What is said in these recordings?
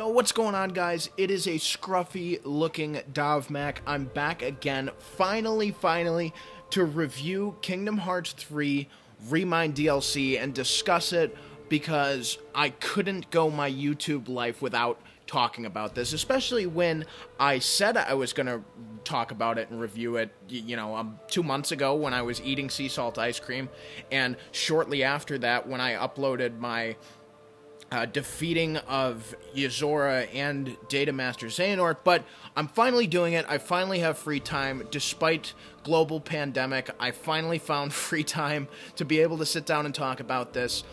Yo, what's going on, guys? It is a scruffy-looking Dovmac. I'm back again, finally, to review Kingdom Hearts 3 Remind DLC and discuss it because I couldn't go my YouTube life without talking about this, especially when I said I was going to talk about it and review it, 2 months ago when I was eating sea salt ice cream, and shortly after that when I uploaded my defeating of Yozora and Data Master Xehanort, but I'm finally doing it. I finally have free time. Despite global pandemic, I finally found free time to be able to sit down and talk about this.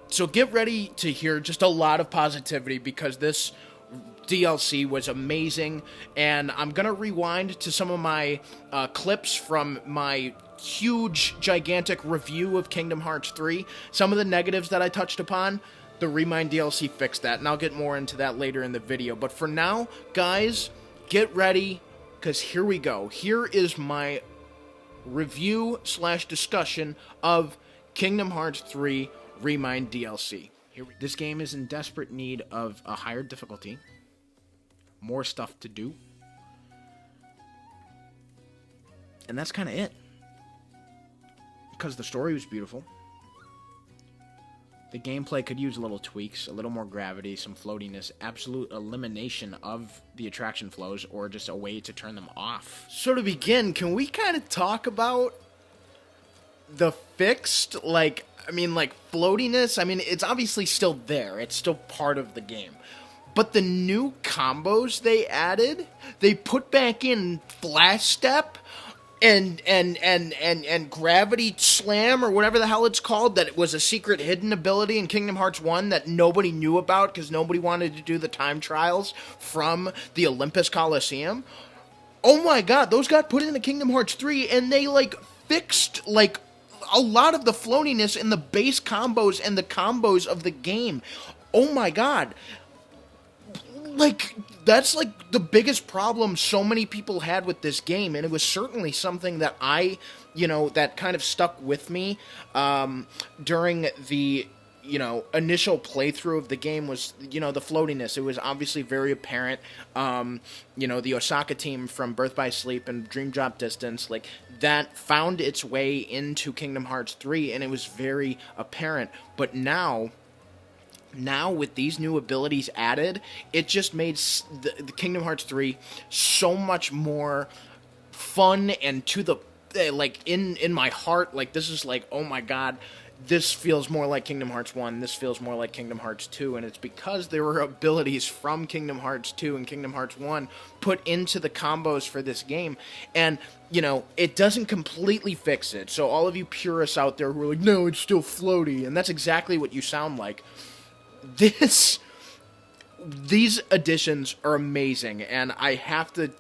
So get ready to hear just a lot of positivity because this DLC was amazing, and I'm going to rewind to some of my clips from my huge, gigantic review of Kingdom Hearts 3. Some of the negatives that I touched upon, the Remind DLC fixed that, and I'll get more into that later in the video. But for now, guys, get ready, because here we go. Here is my review/discussion of Kingdom Hearts 3 Remind DLC. This game is in desperate need of a higher difficulty, more stuff to do, and that's kind of it. Because the story was beautiful. The gameplay could use a little tweaks, a little more gravity, some floatiness, absolute elimination of the attraction flows, or just a way to turn them off. So to begin, can we kind of talk about the fixed, floatiness? I mean, it's obviously still there. It's still part of the game. But the new combos they added, they put back in Flash Step, and Gravity Slam, or whatever the hell it's called, that it was a secret hidden ability in Kingdom Hearts 1 that nobody knew about because nobody wanted to do the time trials from the Olympus Coliseum. Oh my god, those got put into Kingdom Hearts 3, and they, fixed, a lot of the floatiness in the base combos and the combos of the game. Oh my god. That's the biggest problem so many people had with this game, and it was certainly something that that kind of stuck with me during the initial playthrough of the game was the floatiness. It was obviously very apparent. The Osaka team from Birth by Sleep and Dream Drop Distance, that found its way into Kingdom Hearts 3, and it was very apparent. But now with these new abilities added, it just made the Kingdom Hearts 3 so much more fun and to the in my heart. This is oh my god, this feels more like Kingdom Hearts 1, this feels more like Kingdom Hearts 2, and it's because there were abilities from Kingdom Hearts 2 and Kingdom Hearts 1 put into the combos for this game, and it doesn't completely fix it. So all of you purists out there who are like, no, it's still floaty, and that's exactly what you sound like. These additions are amazing, and I have to,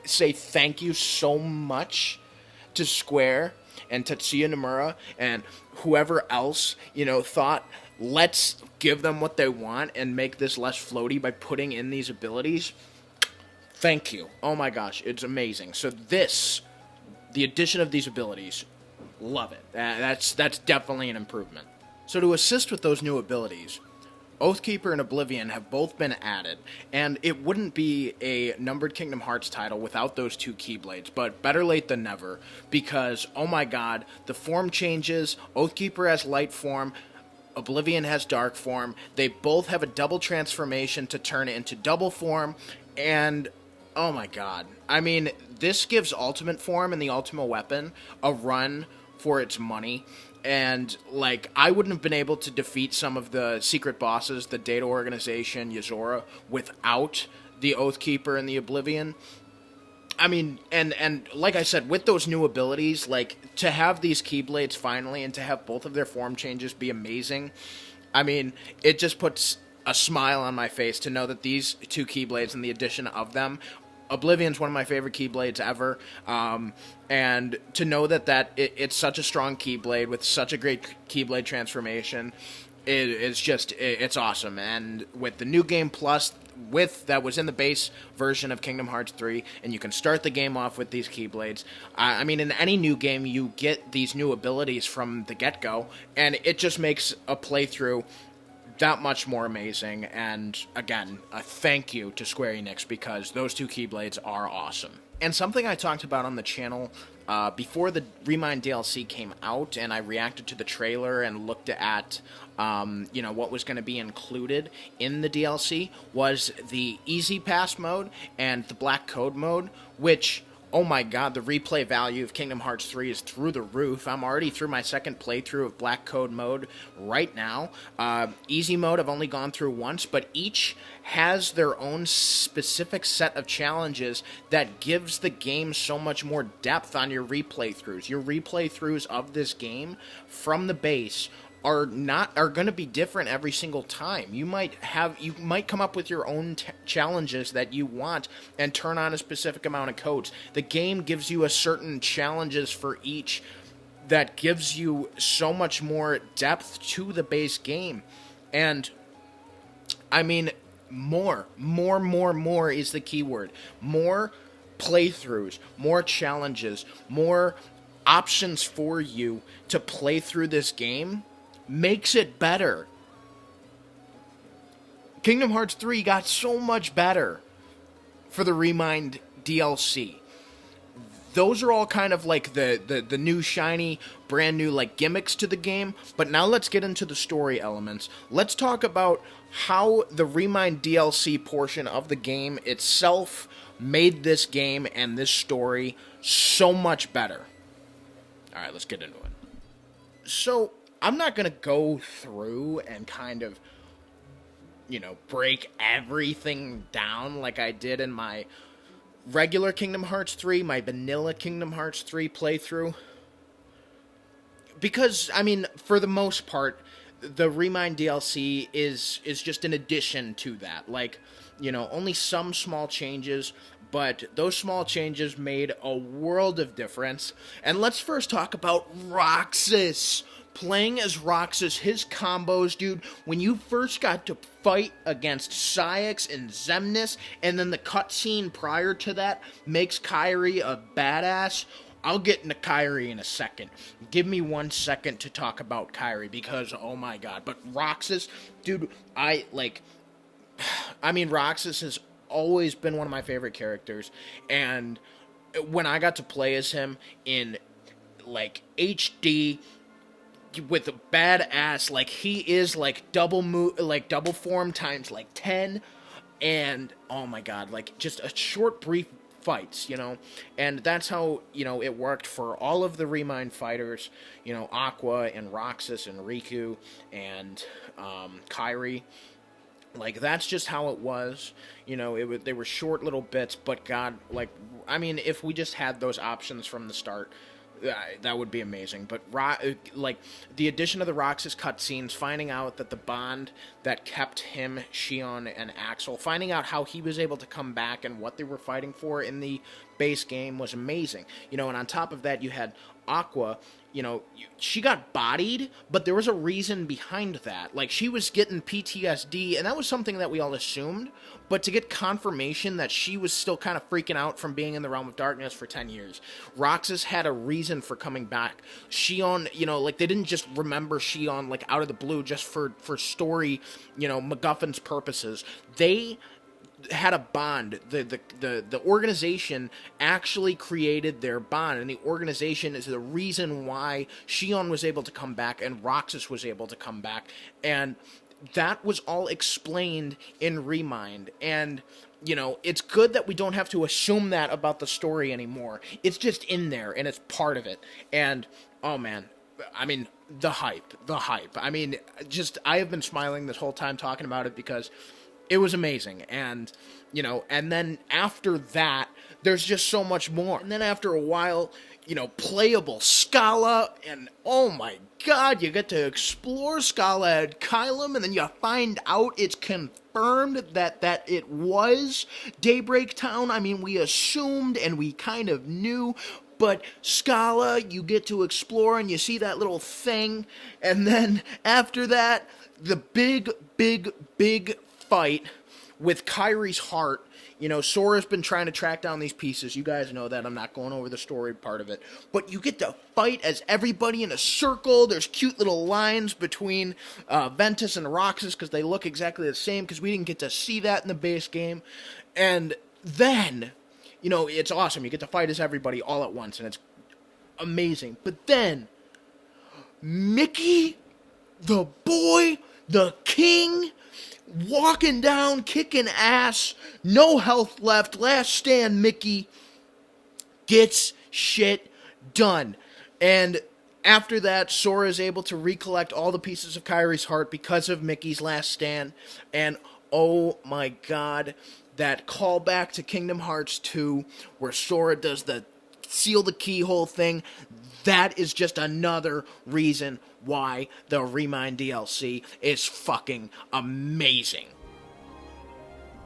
say thank you so much to Square and Tetsuya Nomura and whoever else, thought, let's give them what they want and make this less floaty by putting in these abilities. Thank you. Oh my gosh, it's amazing. So the addition of these abilities, love it. That's definitely an improvement. So to assist with those new abilities, Oathkeeper and Oblivion have both been added, and it wouldn't be a numbered Kingdom Hearts title without those two Keyblades, but better late than never, because, oh my god, the form changes. Oathkeeper has light form, Oblivion has dark form, they both have a double transformation to turn into double form, and oh my god. I mean, this gives Ultimate Form and the Ultimate Weapon a run for its money. And, I wouldn't have been able to defeat some of the secret bosses, the Data Organization, Yozora, without the Oathkeeper and the Oblivion. I mean, and like I said, with those new abilities, to have these Keyblades finally and to have both of their form changes be amazing, I mean, it just puts a smile on my face to know that these two Keyblades and the addition of them, Oblivion's one of my favorite Keyblades ever, and to know that it's such a strong Keyblade with such a great Keyblade transformation, it's awesome. And with the New Game Plus, that was in the base version of Kingdom Hearts 3, and you can start the game off with these Keyblades. I mean, in any new game, you get these new abilities from the get-go, and it just makes a playthrough that much more amazing. And again, a thank you to Square Enix, because those two Keyblades are awesome. And something I talked about on the channel before the Remind DLC came out, and I reacted to the trailer and looked at what was going to be included in the DLC, was the Easy Pass mode and the Black Code mode, which, oh my god, the replay value of Kingdom Hearts 3 is through the roof. I'm already through my second playthrough of Black Code mode right now. Easy mode I've only gone through once, but each has their own specific set of challenges that gives the game so much more depth on your replay throughs. Your replay throughs of this game from the base are going to be different every single time. You might come up with your own challenges that you want and turn on a specific amount of codes. The game gives you a certain challenges for each that gives you so much more depth to the base game. And I mean, more is the key word. More playthroughs, more challenges, more options for you to play through this game makes it better. Kingdom Hearts 3 got so much better for the Remind DLC. Those are all kind of like the new shiny, brand new like gimmicks to the game. But now let's get into the story elements. Let's talk about how the Remind DLC portion of the game itself made this game and this story so much better. Alright, let's get into it. So, I'm not going to go through and kind of, break everything down like I did in my regular Kingdom Hearts 3, my vanilla Kingdom Hearts 3 playthrough. Because, I mean, for the most part, the Remind DLC is just an addition to that. Like, only some small changes, but those small changes made a world of difference. And let's first talk about Roxas. Playing as Roxas, his combos, dude, when you first got to fight against Saïx and Xemnas, and then the cutscene prior to that makes Kairi a badass. I'll get into Kairi in a second. Give me 1 second to talk about Kairi, because, oh my god. But Roxas, dude, Roxas has always been one of my favorite characters, and when I got to play as him in, HD, with a badass, he is double form times 10, and oh my god, just a short brief fights, and that's how it worked for all of the Remind fighters, Aqua and Roxas and Riku and Kairi. That's just how it was. They were short little bits, but god, if we just had those options from the start, that would be amazing. But the addition of the Roxas cutscenes, finding out that the bond that kept him, Xion, and Axel, finding out how he was able to come back and what they were fighting for in the base game was amazing. And on top of that, you had Aqua. She got bodied, but there was a reason behind that. She was getting PTSD, and that was something that we all assumed, but to get confirmation that she was still kind of freaking out from being in the Realm of Darkness for 10 years. Roxas had a reason for coming back. Xion, they didn't just remember Xion, out of the blue just for story, MacGuffin's purposes. They had a bond. The organization actually created their bond, and the organization is the reason why Xion was able to come back and Roxas was able to come back, and that was all explained in Remind. And it's good that we don't have to assume that about the story anymore. It's just in there, and it's part of it. And oh man, the hype. I have been smiling this whole time talking about it because it was amazing. And, and then after that, there's just so much more. And then after a while, playable Scala, and oh my god, you get to explore Scala at Kylum, and then you find out it's confirmed that it was Daybreak Town. We assumed, and we kind of knew, but Scala, you get to explore, and you see that little thing, and then after that, the big fight with Kairi's heart Sora's been trying to track down these pieces. You guys know that. I'm not going over the story part of it. But you get to fight as everybody in a circle. There's cute little lines between Ventus and Roxas because they look exactly the same because we didn't get to see that in the base game. And then, it's awesome. You get to fight as everybody all at once, and it's amazing. But then, Mickey, the boy, the king, walking down, kicking ass, no health left, last stand Mickey, gets shit done. And after that, Sora is able to recollect all the pieces of Kairi's heart because of Mickey's last stand. And oh my god, that callback to Kingdom Hearts 2 where Sora does the seal the keyhole thing, that is just another reason why the Remind DLC is fucking amazing.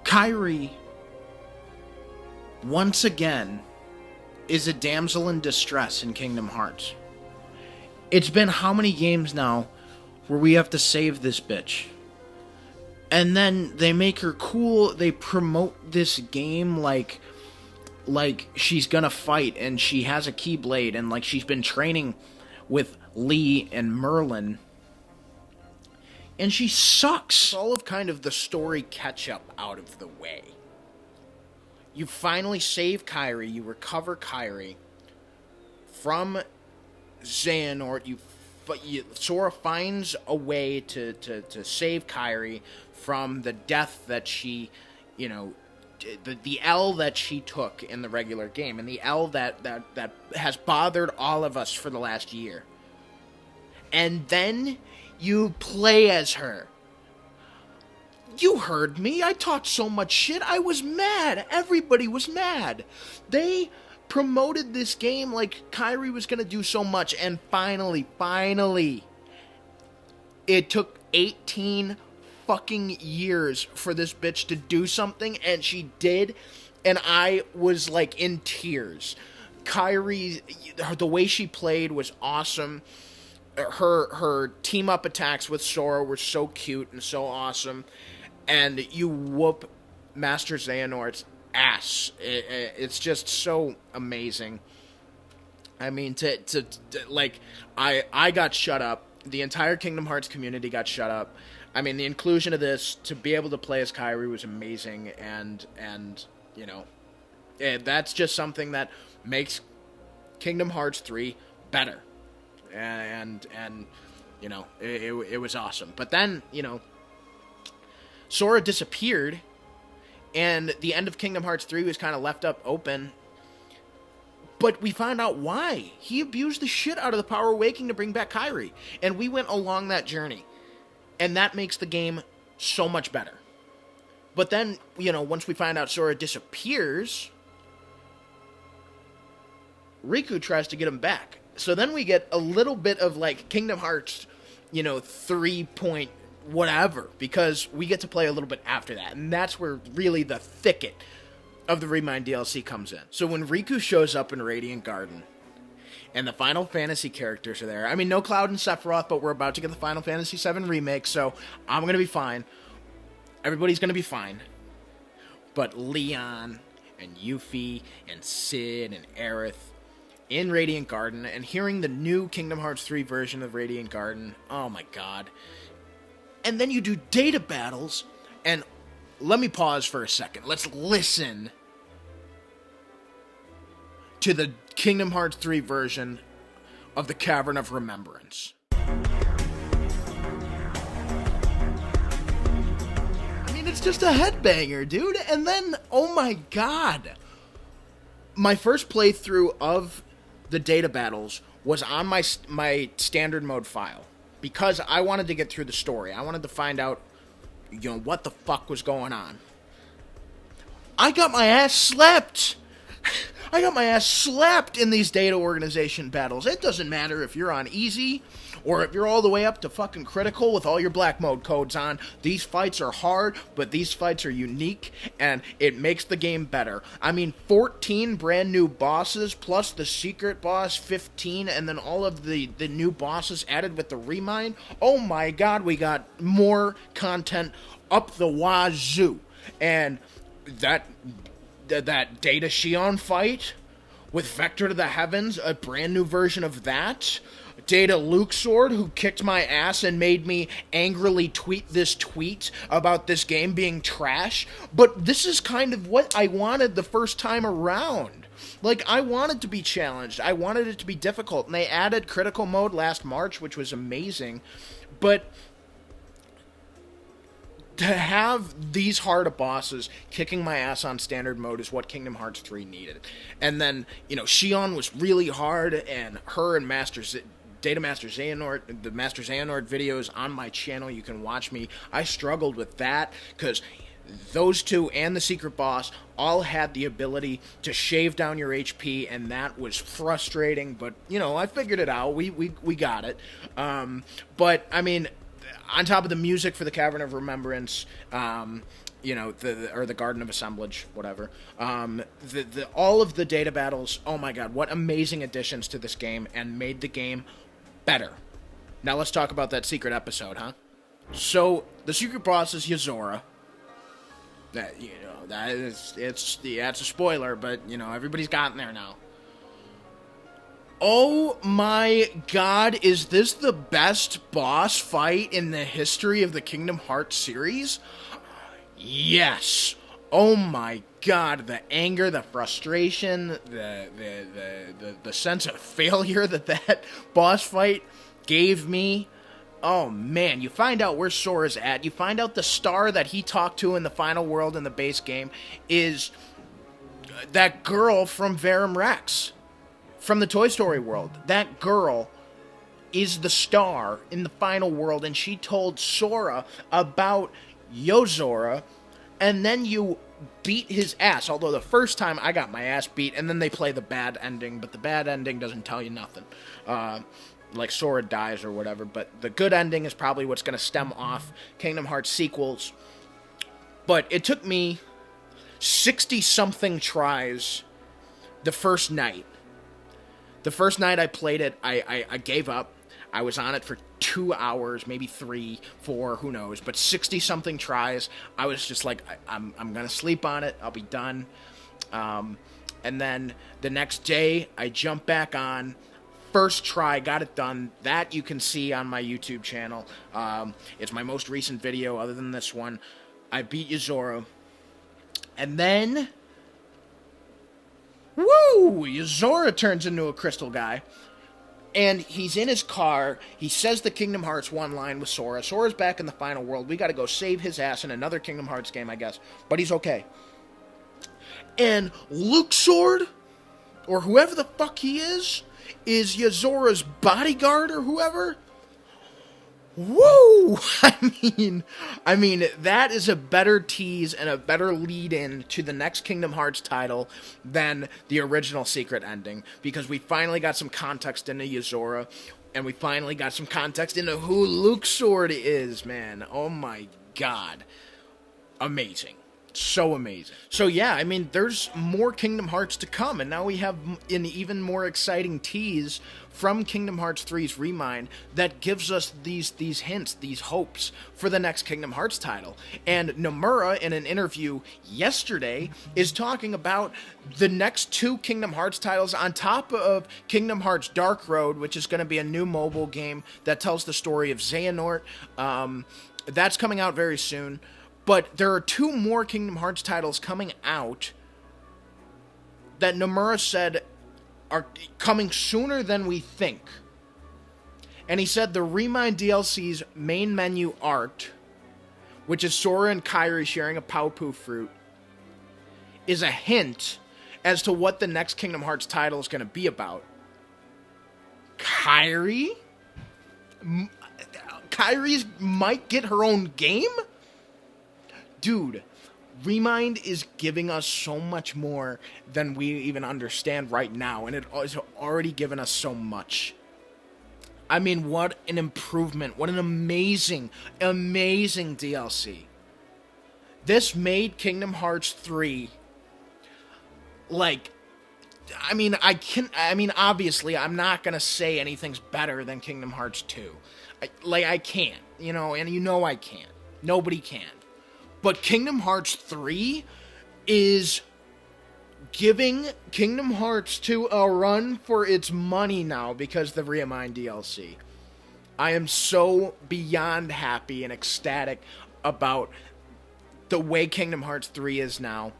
Kairi, once again, is a damsel in distress in Kingdom Hearts. It's been how many games now where we have to save this bitch? And then they make her cool, they promote this game like she's gonna fight and she has a Keyblade and like she's been training with Lee and Merlin. And she sucks. All of kind of the story catch-up out of the way. You finally save Kairi, you recover Kairi from Xehanort, Sora finds a way to save Kairi from the death that she, the L that she took in the regular game, and the L that has bothered all of us for the last year. And then you play as her. You heard me. I talked so much shit. I was mad. Everybody was mad. They promoted this game like Kairi was going to do so much, and finally, it took 18 fucking years for this bitch to do something, and she did, and I was like in tears. Kairi, the way she played was awesome. Her team up attacks with Sora were so cute and so awesome, and you whoop Master Xehanort's ass. It's just so amazing. I mean, I got shut up. The entire Kingdom Hearts community got shut up. I mean, the inclusion of this to be able to play as Kairi was amazing, and that's just something that makes Kingdom Hearts 3 better. And it was awesome. But then, Sora disappeared, and the end of Kingdom Hearts 3 was kind of left up open. But we found out why. He abused the shit out of the Power Awakening to bring back Kairi. And we went along that journey. And that makes the game so much better. But then, once we find out Sora disappears, Riku tries to get him back. So then we get a little bit of, Kingdom Hearts, 3 point whatever, because we get to play a little bit after that. And that's where really the thicket of the Remind DLC comes in. So when Riku shows up in Radiant Garden, and the Final Fantasy characters are there. I mean, no Cloud and Sephiroth, but we're about to get the Final Fantasy VII Remake, so I'm going to be fine. Everybody's going to be fine. But Leon, and Yuffie, and Sid, and Aerith in Radiant Garden, and hearing the new Kingdom Hearts 3 version of Radiant Garden, oh my god. And then you do data battles, and let me pause for a second. Let's listen to the Kingdom Hearts 3 version of the Cavern of Remembrance. I mean, it's just a headbanger, dude. And then, oh my god. My first playthrough of the data battles was on my standard mode file, because I wanted to get through the story. I wanted to find out, what the fuck was going on. I got my ass slapped. I got my ass slapped in these data organization battles. It doesn't matter if you're on easy or if you're all the way up to fucking critical with all your black mode codes on. These fights are hard, but these fights are unique, and it makes the game better. I mean, 14 brand new bosses, plus the secret boss, 15, and then all of the new bosses added with the Remind. Oh my god, we got more content up the wazoo. And that Data Shion fight with Vector to the Heavens, a brand new version of that. Data Luxord, who kicked my ass and made me angrily tweet this tweet about this game being trash. But this is kind of what I wanted the first time around. Like, I wanted to be challenged. I wanted it to be difficult. And they added critical mode last March, which was amazing. But to have these hard bosses kicking my ass on standard mode is what Kingdom Hearts 3 needed. And then, Shion was really hard, and her and Data Master Xehanort, the Master Xehanort videos on my channel, you can watch me. I struggled with that, because those two and the secret boss all had the ability to shave down your HP, and that was frustrating, but, I figured it out. We got it. But, I mean, on top of the music for the Cavern of Remembrance, the Garden of Assemblage, whatever. All of the data battles, oh my god, what amazing additions to this game, and made the game better. Now let's talk about that secret episode, huh? So, the secret boss is Yozora. It's a spoiler, but, everybody's gotten there now. Oh my god, is this the best boss fight in the history of the Kingdom Hearts series? Yes. Oh my god, the anger, the frustration, the sense of failure that boss fight gave me. Oh man, you find out where Sora's at. You find out the star that he talked to in the final world in the base game is that girl from Verum Rex. From the Toy Story world. That girl is the star in the final world, and she told Sora about Yozora, and then you beat his ass. Although the first time I got my ass beat, and then they play the bad ending, but the bad ending doesn't tell you nothing. Like Sora dies or whatever, but the good ending is probably what's going to stem off Kingdom Hearts sequels. But it took me 60-something tries the first night. The first night I played it, I gave up. I was on it for 2 hours, maybe 3, 4, who knows. But 60-something tries, I was just like, I'm going to sleep on it. I'll be done. And then the next day, I jumped back on. First try, got it done. That you can see on my YouTube channel. It's my most recent video other than this one. I beat Yozora. And then... woo! Yozora turns into a crystal guy. And he's in his car. He says the Kingdom Hearts 1 line with Sora. Sora's back in the final world. We gotta go save his ass in another Kingdom Hearts game, I guess. But he's okay. And Luxord, or whoever the fuck he is Yozora's bodyguard or whoever. Woo! I mean, that is a better tease and a better lead-in to the next Kingdom Hearts title than the original secret ending, because we finally got some context into Yozora, and we finally got some context into who Luxord is, man. Oh my god. Amazing. So amazing. So yeah, I mean, there's more Kingdom Hearts to come, and now we have an even more exciting tease from Kingdom Hearts 3's Remind that gives us these hints, these hopes for the next Kingdom Hearts title. And Nomura, in an interview yesterday, is talking about the next 2 Kingdom Hearts titles on top of Kingdom Hearts Dark Road, which is going to be a new mobile game that tells the story of Xehanort. That's coming out very soon. But there are 2 more Kingdom Hearts titles coming out that Nomura said are coming sooner than we think. And he said the Remind DLC's main menu art, which is Sora and Kairi sharing a Paopu fruit, is a hint as to what the next Kingdom Hearts title is going to be about. Kairi? Kairi might get her own game? Dude, Remind is giving us so much more than we even understand right now, and it has already given us so much. I mean, what an improvement. What an amazing, amazing DLC. This made Kingdom Hearts 3, obviously, I'm not going to say anything's better than Kingdom Hearts 2. I can't, and I can't. Nobody can. But Kingdom Hearts 3 is giving Kingdom Hearts 2 a run for its money now because of the Remind DLC. I am so beyond happy and ecstatic about the way Kingdom Hearts 3 is now.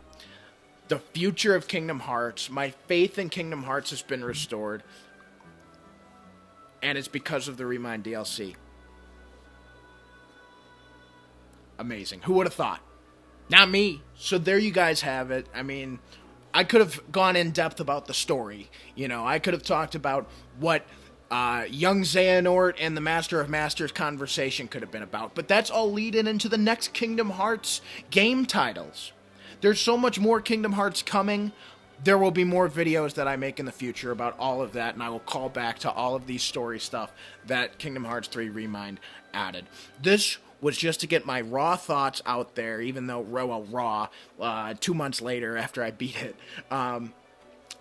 The future of Kingdom Hearts. My faith in Kingdom Hearts has been restored. And it's because of the Remind DLC. Amazing. Who would have thought? Not me. So there you guys have it. I mean, I could have gone in depth about the story. You know, I could have talked about what young Xehanort and the Master of Masters conversation could have been about. But that's all leading into the next Kingdom Hearts game titles. There's so much more Kingdom Hearts coming. There will be more videos that I make in the future about all of that, and I will call back to all of these story stuff that Kingdom Hearts 3 Remind added. This was just to get my raw thoughts out there, even though raw 2 months later after I beat it.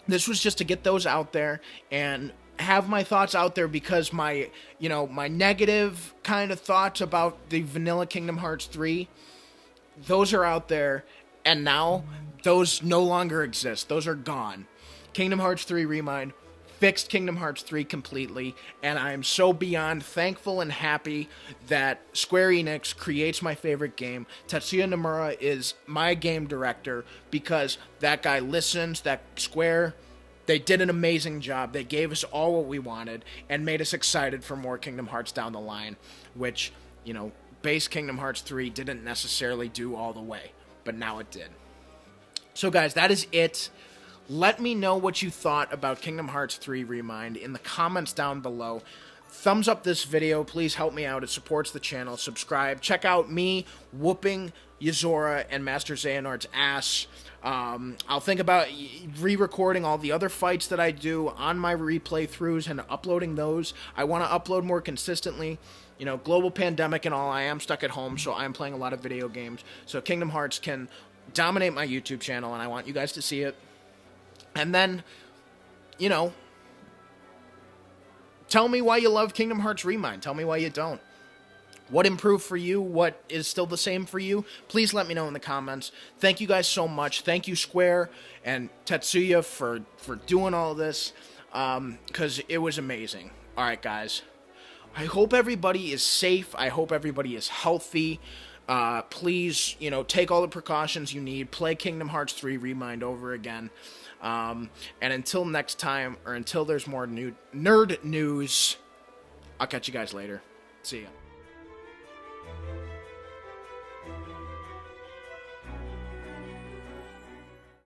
This was just to get those out there and have my thoughts out there, because my negative kind of thoughts about the vanilla Kingdom Hearts 3, those are out there, and now those no longer exist. Those are gone. Kingdom Hearts 3 Remind fixed Kingdom Hearts 3 completely, and I am so beyond thankful and happy that Square Enix creates my favorite game. Tetsuya Nomura is my game director, because that guy listens, that Square, they did an amazing job. They gave us all what we wanted and made us excited for more Kingdom Hearts down the line, which, base Kingdom Hearts 3 didn't necessarily do all the way, but now it did. So guys, that is it. Let me know what you thought about Kingdom Hearts 3 Remind in the comments down below. Thumbs up this video. Please help me out. It supports the channel. Subscribe. Check out me whooping Yozora and Master Xehanort's ass. I'll think about re-recording all the other fights that I do on my replay throughs and uploading those. I want to upload more consistently. Global pandemic and all, I am stuck at home, so I'm playing a lot of video games. So Kingdom Hearts can dominate my YouTube channel, and I want you guys to see it. And then, tell me why you love Kingdom Hearts Remind. Tell me why you don't. What improved for you? What is still the same for you? Please let me know in the comments. Thank you guys so much. Thank you, Square and Tetsuya, for doing all this, because it was amazing. All right, guys. I hope everybody is safe. I hope everybody is healthy. Please, take all the precautions you need. Play Kingdom Hearts 3 Remind over again. And until next time, or until there's more nerd news, I'll catch you guys later. See ya.